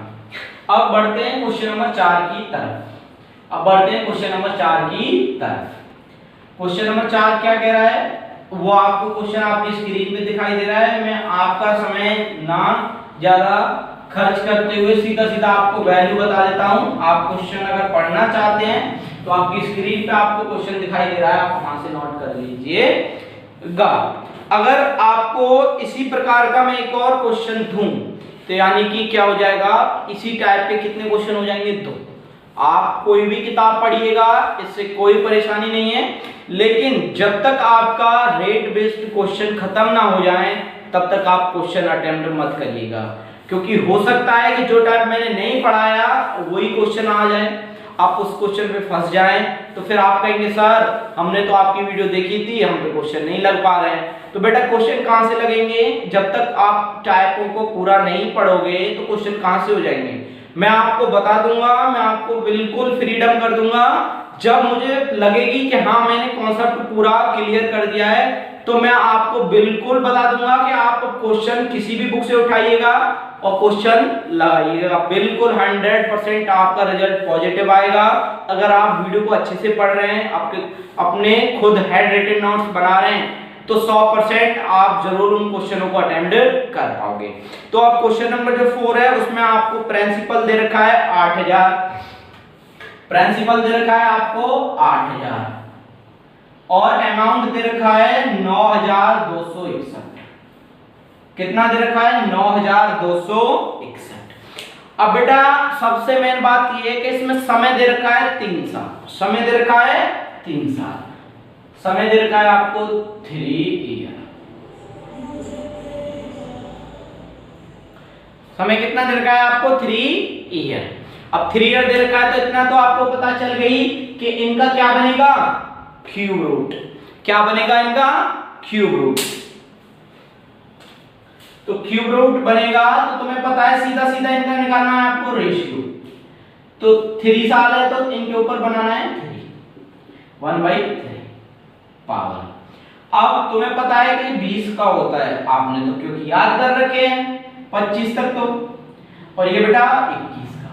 अब बढ़ते हैं क्वेश्चन नंबर 4 की तरफ। क्वेश्चन नंबर 4 क्या कह रहा है, वो आपको क्वेश्चन आपकी स्क्रीन पे दिखाई दे रहा है। मैं आपका समय ना ज्यादा खर्च करते हुए सीधा सीधा आपको वैल्यू बता देता हूं। आप क्वेश्चन अगर पढ़ना चाहते हैं तो आपकी स्क्रीन पे आपको क्वेश्चन दिखाई दे रहा है, आप वहां से नोट कर लीजिएगा। अगर आपको इसी प्रकार का मैं एक और क्वेश्चन दूं तो यानी कि क्या हो जाएगा, इसी टाइप के कितने क्वेश्चन हो जाएंगे, 2। आप कोई भी किताब पढ़िएगा, इससे कोई परेशानी नहीं है, लेकिन जब तक आपका रेट बेस्ड क्वेश्चन खत्म ना हो जाए तब तक आप क्वेश्चन अटेम्प्ट मत करिएगा, क्योंकि हो सकता है कि जो टाइप मैंने नहीं पढ़ाया वही क्वेश्चन आ जाए, आप उस क्वेश्चन पे फंस जाएं, तो फिर आप कहेंगे सर हमने तो आपकी वीडियो देखी थी, हम पे क्वेश्चन नहीं लग पा रहे हैं। तो बेटा क्वेश्चन कहां से लगेंगे, जब तक आप टाइपों को पूरा नहीं पढ़ोगे तो क्वेश्चन कहां से हो जाएंगे। मैं आपको बता दूंगा, मैं आपको बिल्कुल फ्रीडम कर दूंगा, जब मुझे लगेगी कि हाँ मैंने कॉन्सेप्ट पूरा क्लियर कर दिया है तो मैं आपको बिल्कुल बता दूंगा कि आप क्वेश्चन किसी भी बुक से उठाइएगा और क्वेश्चन लगाइएगा। बिल्कुल 100% आपका रिजल्ट पॉजिटिव आएगा। अगर आप वीडियो को अच्छे से पढ़ रहे हैं, आपके अपने खुद हैंड रिटन नोट्स बना रहे हैं, तो 100% आप जरूर उन क्वेश्चनों को अटेम्प्ट कर पाओगे। तो अब क्वेश्चन नंबर जो 4 है उसमें आपको प्रिंसिपल दे रखा है 8000, प्रिंसिपल दे रखा है आपको 8000 और अमाउंट दे रखा है 9261। कितना दे रखा है, 9261। अब बेटा सबसे मेन बात ये है कि इसमें समय दे रखा है 3 साल, समय दे रखा है 3 साल, समय दे रखा है आपको 3 ईयर। समय कितना दे रखा है आपको, 3 ईयर। अब 3 ईयर दे रखा है तो इतना तो आपको पता चल गई कि इनका क्या बनेगा, क्यूब रूट। क्या बनेगा इनका, क्यूब रूट। तो क्यूब रूट बनेगा तो तुम्हें पता है सीधा सीधा इनका निकालना है आपको रेशियो। तो 3 साल है तो इनके ऊपर बनाना है 3, 1/3। पावर। अब तुम्हें पता है कि 20 का होता है, आपने तो क्योंकि याद कर रखे हैं 25 तक तो, और ये बेटा 21 का।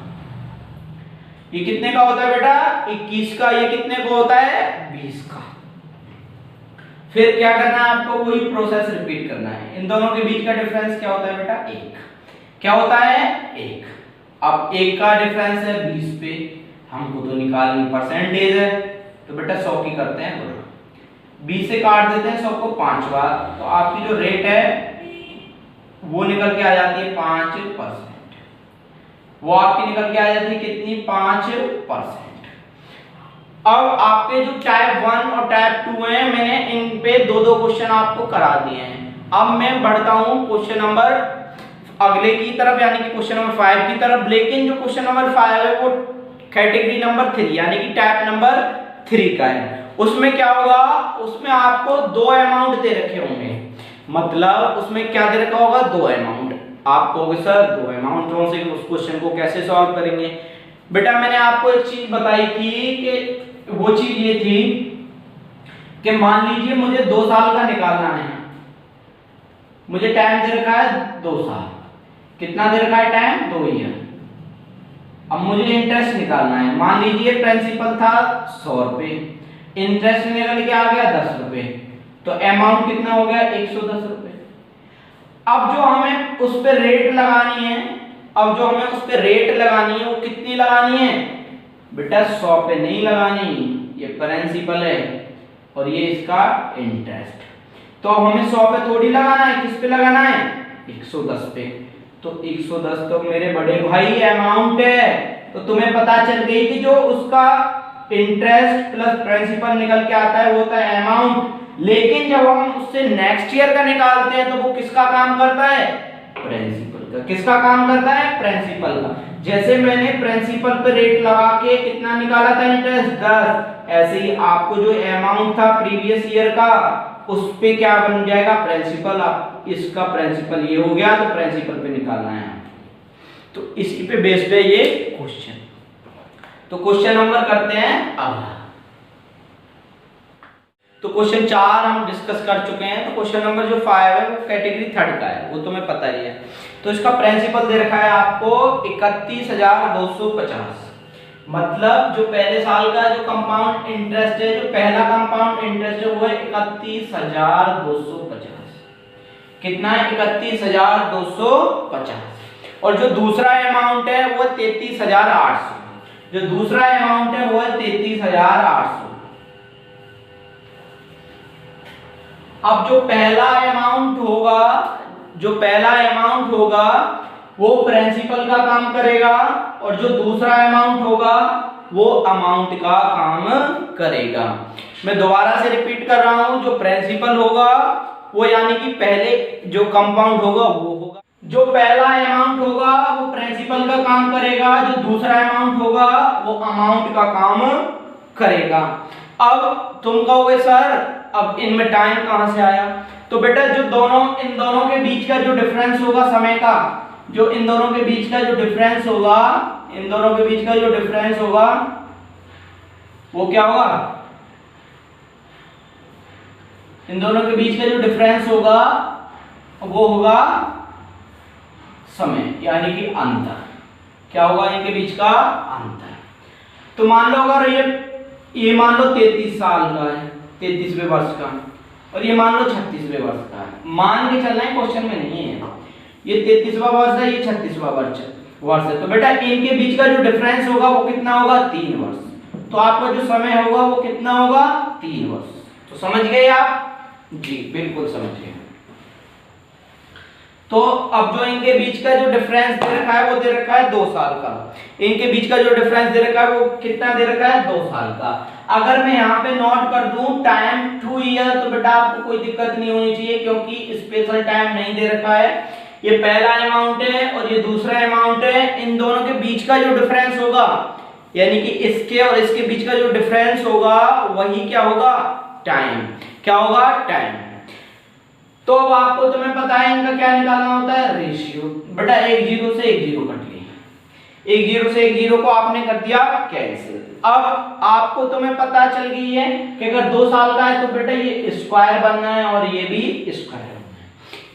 ये कितने का होता है बेटा 21 का, ये कितने को होता है 20 का। फिर क्या करना है आपको, वही प्रोसेस रिपीट करना है। इन दोनों के बीच का डिफरेंस क्या होता है बेटा 1, क्या होता है 1। अब 1 का डिफरेंस है 20 पे, हमको तो निकालनी परसेंटेज है, तो बेटा 100 की करते हैं गुणा, 20 से काट देते हैं 100 को 5 बार, तो आपकी जो रेट है वो निकल के आ जाती है 5%। वो आपकी निकल के आ जाती है कितनी 5%। अब आपके जो टाइप 1 और टाइप 2 हैं, मैंने इन पे दो दो क्वेश्चन आपको करा दिए हैं। अब मैं बढ़ता हूं क्वेश्चन नंबर अगले की तरफ, यानी कि क्वेश्चन नंबर 5 की तरफ। लेकिन जो क्वेश्चन नंबर 5 है वो कैटेगरी नंबर 3 यानी कि टाइप नंबर 3 का है। उसमें क्या होगा, उसमें आपको दो अमाउंट दे रखे होंगे, मतलब उसमें क्या दे रखा होगा, दो अमाउंट। आप कहोगे सर दो अमाउंट कौन से, उस क्वेश्चन को कैसे सॉल्व करेंगे। बेटा मैंने आपको एक चीज बताई थी कि वो चीज ये थी कि मान लीजिए मुझे 2 साल का निकालना है, मुझे टाइम दे रखा है 2 साल, कितना दे रखा है टाइम 2 ईयर। अब मुझे इंटरेस्ट निकालना है, मान लीजिए प्रिंसिपल था 100 रुपए, इंटरेस्ट निकल के आ गया 10 रुपए, तो अमाउंट कितना हो गया 110 रुपए। अब जो हमें उस पर रेट लगानी है, अब जो हमें उस पर रेट लगानी है वो कितनी लगानी है बेटा 100 पे नहीं लगानी, ये प्रिंसिपल है और ये इसका इंटरेस्ट, तो हमें 100 पे थोड़ी लगाना है, किस पे लगाना है 110 पे। तो 110 तो मेरे बड़े भाई अमाउंट है, तो तुम्हें पता चल गई कि जो उसका इंटरेस्ट प्लस प्रिंसिपल निकल के आता है वो होता है अमाउंट। लेकिन जब हम उससे नेक्स्ट ईयर का निकालते हैं तो वो किसका काम करता है प्रिंसिपल का। किसका काम करता है प्रिंसिपल का। जैसे मैंने प्रिंसिपल पे रेट लगा के कितना निकाला था इंटरेस्ट 10, ऐसे ही आपको जो अमाउंट था प्रीवियस ईयर का उस पे क्या बन जाएगा प्रिंसिपल। आप इसका प्रिंसिपल ये हो गया तो प्रिंसिपल पे निकालना है, तो इसी पे बेस्ड है ये क्वेश्चन। तो क्वेश्चन नंबर करते हैं अगला। तो क्वेश्चन 4 हम डिस्कस कर चुके हैं। तो क्वेश्चन नंबर जो 5 है वो कैटेगरी 3 का है, वो तुम्हें पता ही है। तो इसका प्रिंसिपल दे रखा है आपको 31,250, मतलब जो पहले साल का जो कंपाउंड इंटरेस्ट है, जो पहला कंपाउंड इंटरेस्ट है वो है 31,250। कितना है 31,250। और जो दूसरा अमाउंट है वो 33,800। जो दूसरा अमाउंट है वो है 33,800। अब जो पहला अमाउंट होगा, जो पहला अमाउंट होगा वो प्रिंसिपल का काम करेगा, और जो दूसरा अमाउंट होगा वो अमाउंट का काम करेगा। मैं दोबारा से रिपीट कर रहा हूं, जो प्रिंसिपल होगा वो यानी कि पहले जो कंपाउंड होगा वो होगा, जो पहला अमाउंट होगा वो प्रिंसिपल का काम करेगा, जो दूसरा अमाउंट होगा वो अमाउंट का काम करेगा। अब तुम कहोगे सर अब इनमें टाइम कहां से आया, तो बेटा जो दोनों इन दोनों के बीच का जो डिफरेंस होगा समय का, जो इन दोनों के बीच का जो डिफरेंस होगा, इन दोनों के बीच का जो डिफरेंस होगा वो क्या होगा, इन दोनों के बीच का जो डिफरेंस होगा वो होगा समय, यानी कि अंतर। क्या होगा इनके बीच का अंतर। तो मान लो अगर ये मान लो 33 साल का है, 33वें वर्ष का, और ये मान लो 36वें वर्ष का है। मान के चलना है, क्वेश्चन में नहीं है। ये 33वां वर्ष है, ये 36वां वर्ष है। तो बेटा इनके बीच का जो डिफरेंस होगा वो कितना होगा 3 वर्ष। तो आपका जो समय होगा वो कितना होगा 3 वर्ष। तो समझ गए आप जी, बिल्कुल समझ गए। तो अब जो इनके बीच का जो डिफरेंस दे रखा है वो दे रखा है 2 साल का। इनके बीच का जो डिफरेंस दे रखा है वो कितना दे रखा है 2 साल का। अगर मैं यहाँ पे नोट कर दूं टाइम 2 ईयर, तो बेटा आपको कोई दिक्कत नहीं होनी चाहिए, क्योंकि स्पेशल टाइम नहीं दे रखा है। ये पहला अमाउंट है और ये दूसरा अमाउंट है। इन दोनों के बीच का जो डिफरेंस होगा, यानी कि इसके और इसके बीच का जो डिफरेंस होगा वही क्या होगा टाइम। क्या होगा टाइम। तो अब आपको तुम्हें पता है इनका क्या निकालना होता है रेशियो। बेटा एक जीरो से एक जीरो कट गई, एक जीरो से एक जीरो को आपने कर दिया कैंसिल। अब आपको तुम्हें पता चल गई है कि अगर 2 साल का है तो बेटा ये स्क्वायर बनना है और ये भी स्क्वायर बनना है।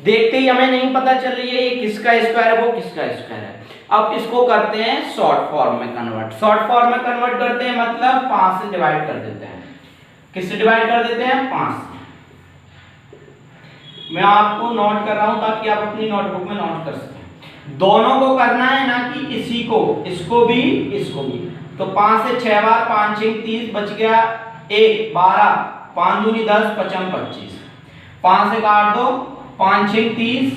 देखते ही हमें नहीं पता चल रही है ये किसका स्क्वायर है वो किसका स्क्वायर है। अब इसको करते हैं शॉर्ट फॉर्म में कन्वर्ट। शॉर्ट फॉर्म में कन्वर्ट करते हैं मतलब 5 से डिवाइड कर देते हैं। किससे डिवाइड कर देते हैं? 5 से। मैं आपको नोट कर रहा हूं ताकि आप अपनी नोटबुक में नोट कर सकें। दोनों को करना है ना कि इसी को, इसको भी इसको भी। तो 5 से 6 बार 5 6 30 बच गया 1 12 5 दूनी 10 55 25। 5 से काट दो 5 6 30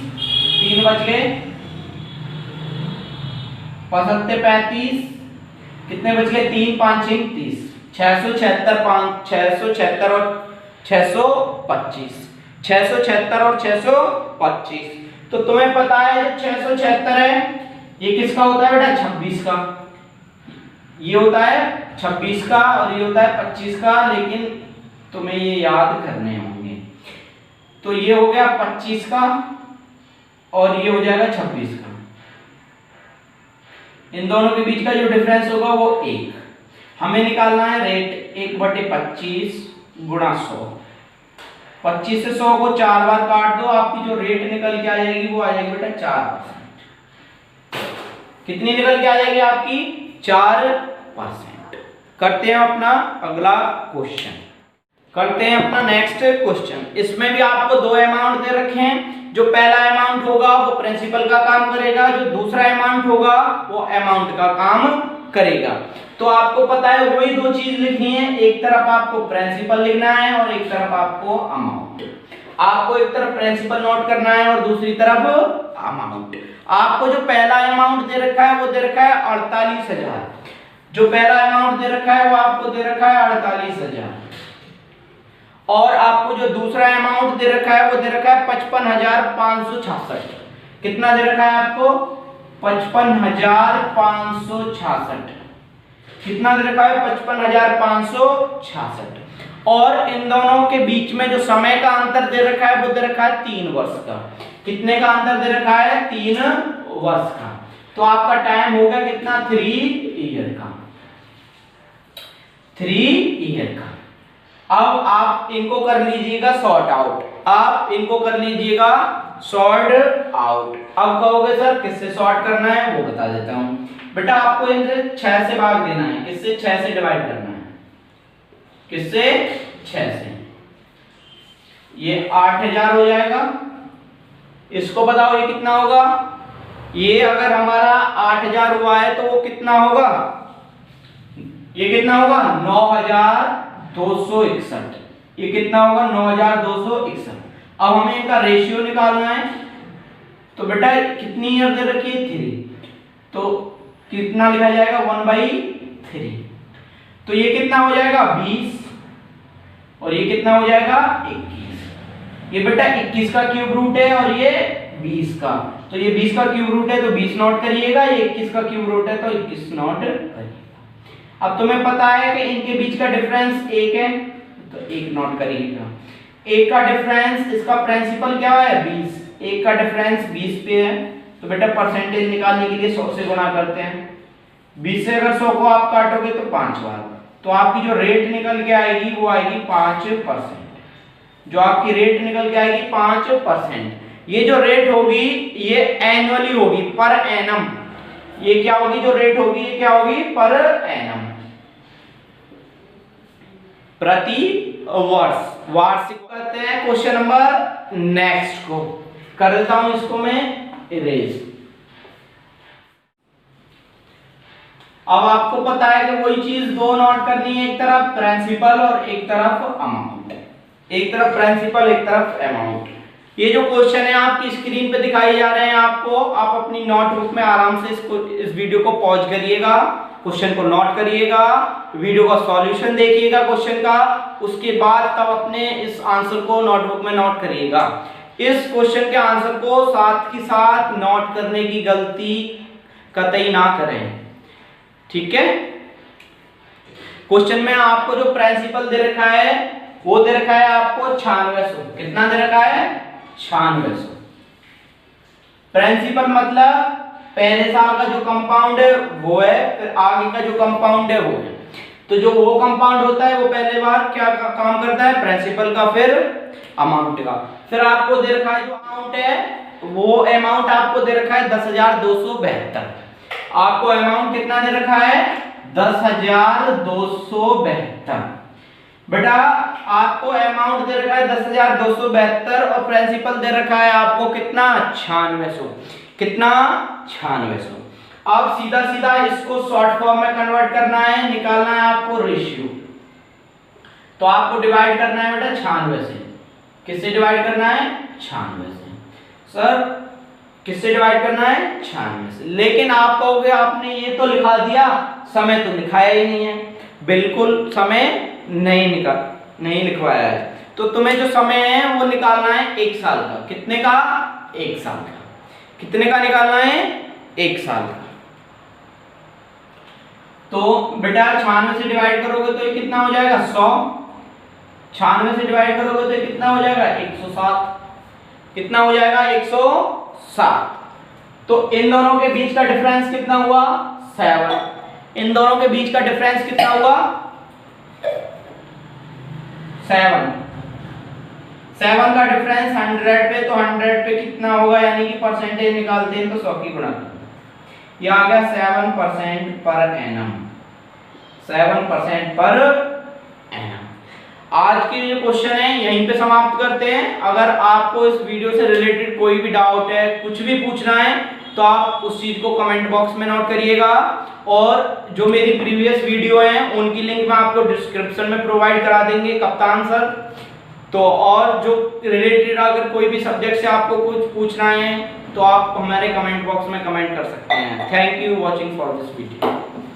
3 बच गए 5 7 35 कितने बच गए 3 5 6 30 676 5 676 और 625 676 और 625। तो तुम्हें पता है 676 है ये किसका होता है बेटा 26 का, ये होता है 26 का और ये होता है 25 का, लेकिन तुम्हें ये याद करने होंगे। तो ये हो गया 25 का और ये हो जाएगा 26 का। इन दोनों के बीच का जो डिफरेंस होगा वो 1। हमें निकालना है रेट 1/25 गुणा 100। 25 से 100 को 4 बार काट दो, आपकी जो रेट निकल के आ जाएगी वो आ जाएगी बेटा 4%। कितनी निकल के आ जाएगी आपकी? 4%। करते हैं अपना अगला क्वेश्चन, करते हैं अपना नेक्स्ट क्वेश्चन। इसमें भी आपको 2 अमाउंट दे रखे हैं। जो पहला अमाउंट होगा वो प्रिंसिपल का काम करेगा, जो दूसरा अमाउंट होगा वो अमाउंट का काम करेगा। तो आपको पता है वही 2 चीज लिखनी है, एक तरफ आपको प्रिंसिपल लिखना है और एक तरफ आपको अमाउंट। आपको एक तरफ प्रिंसिपल नोट करना है और दूसरी तरफ अमाउंट। आपको जो पहला अमाउंट दे रखा है वो दे रखा है 48,000। जो पहला अमाउंट दे रखा है वो आपको दे रखा है 48,000 और आपको जो दूसरा अमाउंट दे रखा है वो दे रखा है 55,566। कितना दे रखा है आपको? 55,566। कितना दे रखा है? 55,566। और इन दोनों के बीच में जो समय का अंतर दे रखा है वो दे रखा है 3 वर्ष का। कितने का अंतर दे रखा है? 3 वर्ष का। तो आपका टाइम होगा कितना? 3 ईयर का। 3 ईयर का। अब आप इनको कर लीजिएगा सॉर्ट आउट। आप इनको कर लीजिएगा सॉर्ट आउट। अब कहोगे सर किससे सॉर्ट करना है वो बता देता हूं। बेटा आपको इनसे 6 से भाग देना है। किससे? 6 से डिवाइड करना है। किससे? 6 से। ये 8,000 हो जाएगा। इसको बताओ ये कितना होगा? ये अगर हमारा 8,000 हुआ है तो वो कितना होगा? ये कितना होगा? 9,261। ये कितना होगा? 9,261। अब हमें इनका रेशियो निकालना है। तो बेटा कितनी ईयर दे रखी है? 3। तो कितना लिखा जाएगा? 1/3। तो ये कितना हो जाएगा? 20 और ये कितना हो जाएगा? 21। ये बेटा 21 का क्यूब रूट है और ये 20 का। तो ये 20 का क्यूब रूट है तो 20 नोट करिएगा, ये 21 का क्यूब रूट है तो 21 नोट करिएगा। अब तुम्हें पता है कि इनके बीच का डिफरेंस 1 है तो 1 नोट करिएगा। 1 का डिफरेंस, इसका प्रिंसिपल क्या है? 20। 1 का डिफरेंस 20 पे है तो बेटा परसेंटेज निकालने के लिए 100 से गुणा करते हैं। 20 से अगर 100 को आप काटोगे तो 5 बार, तो आपकी जो रेट निकल के आएगी वो आएगी 5%। जो आपकी रेट निकल के आएगी 5%। ये जो रेट होगी ये एनुअली होगी, पर एनम। ये क्या होगी? जो रेट होगी ये क्या होगी? पर एनम, प्रति वर्ष, वार्षिक। करते हैं क्वेश्चन नंबर नेक्स्ट को। कर देता हूं इसको मैं इरेज। अब आपको पता है कि वही चीज 2 नोट करनी है, एक तरफ प्रिंसिपल और एक तरफ अमाउंट। एक तरफ प्रिंसिपल एक तरफ अमाउंट। ये जो क्वेश्चन है आपकी स्क्रीन पे दिखाई जा रहे हैं आपको। आप अपनी नोटबुक में आराम से इस वीडियो को पॉज करिएगा, क्वेश्चन को नोट करिएगा, वीडियो का सॉल्यूशन देखिएगा क्वेश्चन का, उसके बाद तब अपने इस आंसर को नोटबुक में नोट करिएगा। इस क्वेश्चन के आंसर को साथ ही साथ नोट करने की गलती कतई ना करें, ठीक है। क्वेश्चन में आपको जो प्रिंसिपल दे रखा है वो दे रखा है आपको 9600। कितना दे रखा है? 9600। प्रिंसिपल मतलब पहले साल का जो कंपाउंड है वो है, फिर आगे का जो कंपाउंड है वो है। तो जो वो कंपाउंड होता है वो पहले बार क्या काम करता है, प्रिंसिपल का, फिर अमाउंट का। फिर आपको दे रखा है जो अमाउंट है, वो अमाउंट आपको दे रखा है 10,272। आपको अमाउंट कितना दे रखा है, 10,272। बेटा आपको अमाउंट दे रखा है 10,272 और प्रिंसिपल दे रखा है आपको कितना, 9600। कितना, 9600। अब सीधा सीधा इसको शॉर्ट फॉर्म में कन्वर्ट करना है, निकालना है आपको रेशियो। तो आपको डिवाइड करना है बेटा 96 से। किससे डिवाइड करना है, 96 से। सर किससे डिवाइड करना है, 96 से। लेकिन आप कहोगे आपने ये तो लिखा दिया, समय तो लिखाया ही नहीं है। बिल्कुल समय नहीं लिखवाया है। तो तुम्हें जो समय है वो निकालना है 1 साल का। कितने का, 1 साल का। कितने का निकालना है, 1 साल का। तो बेटा 96 से डिवाइड करोगे तो ये कितना हो जाएगा, 100। 96 से डिवाइड करोगे तो ये कितना हो जाएगा, 107। कितना हो जाएगा, 107। तो इन दोनों के बीच का डिफरेंस कितना हुआ, 7। इन दोनों के बीच का डिफरेंस कितना हुआ, 7 का डिफरेंस 100 पे। तो 100 पे कितना होगा, यानी कि परसेंटेज निकालते हैं तो 100 की गुणा। ये आ गया 7% पर एनम। 7% per annum. आज के जो क्वेश्चन है यहीं पे समाप्त करते हैं। अगर आपको इस वीडियो से रिलेटेड कोई भी डाउट है, कुछ भी पूछना है, तो आप उस चीज को कमेंट बॉक्स में नोट करिएगा। और जो मेरी प्रीवियस वीडियो है उनकी लिंक मैं आपको डिस्क्रिप्शन में प्रोवाइड करा देंगे कप्तान सर। तो और जो रिलेटेड अगर कोई भी सब्जेक्ट से आपको कुछ पूछना है तो आप हमारे कमेंट बॉक्स में कमेंट कर सकते हैं। Thank you watching for this video.